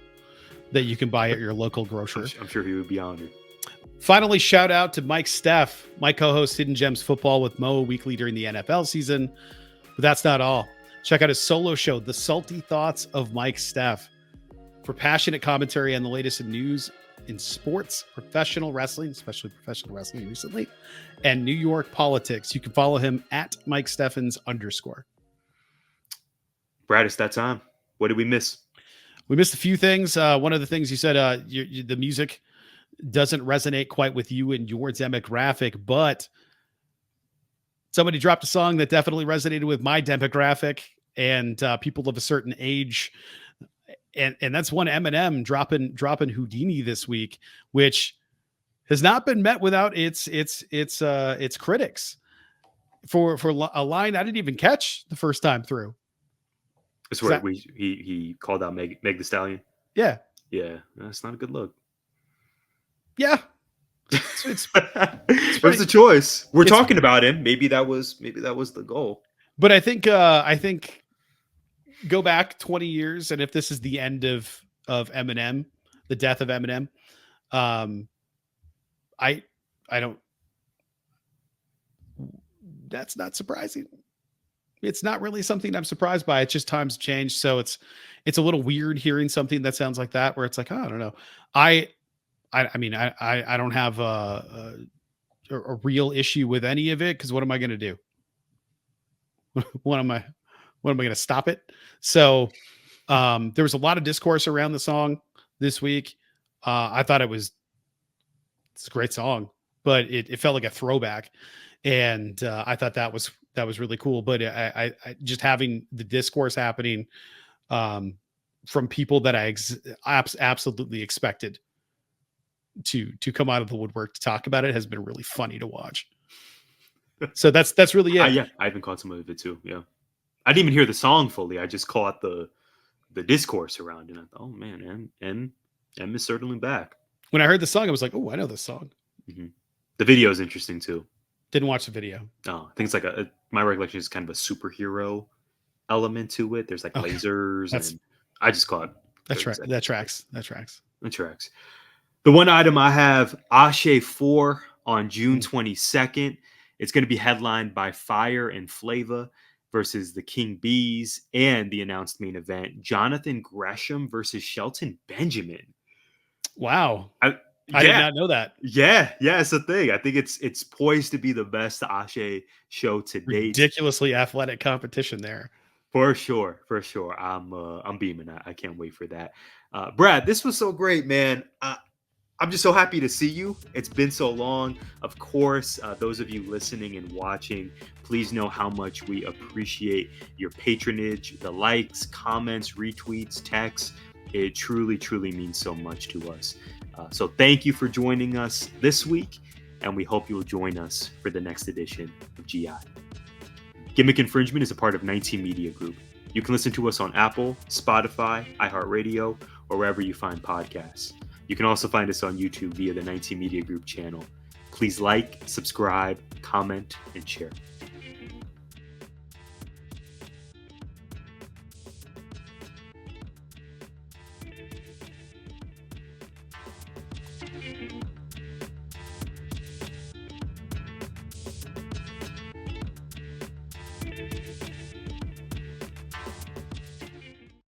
that you can buy at your local grocer. I'm sure he would be honored. Finally, shout out to Mike Steff. My co-host Hidden Gems Football with Mo weekly during the NFL season. But that's not all. Check out his solo show, The Salty Thoughts of Mike Steff, for passionate commentary on the latest in news in sports, professional wrestling, especially professional wrestling recently, and New York politics. You can follow him at Mike Steffens _. Brad, it's that time. What did we miss? We missed a few things. One of the things you said, the music doesn't resonate quite with you and your demographic, but somebody dropped a song that definitely resonated with my demographic and people of a certain age. And that's one Eminem dropping Houdini this week, which has not been met without its critics for a line I didn't even catch the first time through. That's where he called out Meg the Stallion. Yeah, that's not a good look. Yeah, it's a choice. We're talking about him. Maybe that was the goal. But I think go back 20 years, and if this is the end of Eminem, the death of Eminem, I don't. That's not surprising. It's not really something I'm surprised by. It's just times change, so it's a little weird hearing something that sounds like that, where it's like, oh, I don't know. I mean, I don't have a real issue with any of it, because what am I going to do? What am I going to stop it? So there was a lot of discourse around the song this week. I thought it's a great song, but it felt like a throwback. And I thought that was really cool. But I just having the discourse happening from people that I absolutely expected to come out of the woodwork to talk about it has been really funny to watch. So that's really it. Yeah, I even caught some of it too. Yeah, I didn't even hear the song fully. I just caught the discourse around it. And I thought, oh man, M is certainly back. When I heard the song, I was like, oh, I know this song. Mm-hmm. The video is interesting too. Didn't watch the video. Oh, I think it's like my recollection is kind of a superhero element to it. There's like lasers, and I just caught. That tracks. It tracks. The one item I have, Ashe 4 on June 22nd. It's going to be headlined by Fire and Flava versus the King Bees, and the announced main event, Jonathan Gresham versus Shelton Benjamin. Wow. I did not know that. Yeah, it's a thing. I think it's poised to be the best Ashe show to date. Ridiculously athletic competition there. For sure. I'm beaming. I can't wait for that. Brad, this was so great, man. I'm just so happy to see you. It's been so long. Of course, those of you listening and watching, please know how much we appreciate your patronage, the likes, comments, retweets, texts. It truly, truly means so much to us. So thank you for joining us this week, and we hope you'll join us for the next edition of GI. Gimmick Infringement is a part of 19 Media Group. You can listen to us on Apple, Spotify, iHeartRadio, or wherever you find podcasts. You can also find us on YouTube via the 19 Media Group channel. Please like, subscribe, comment, and share.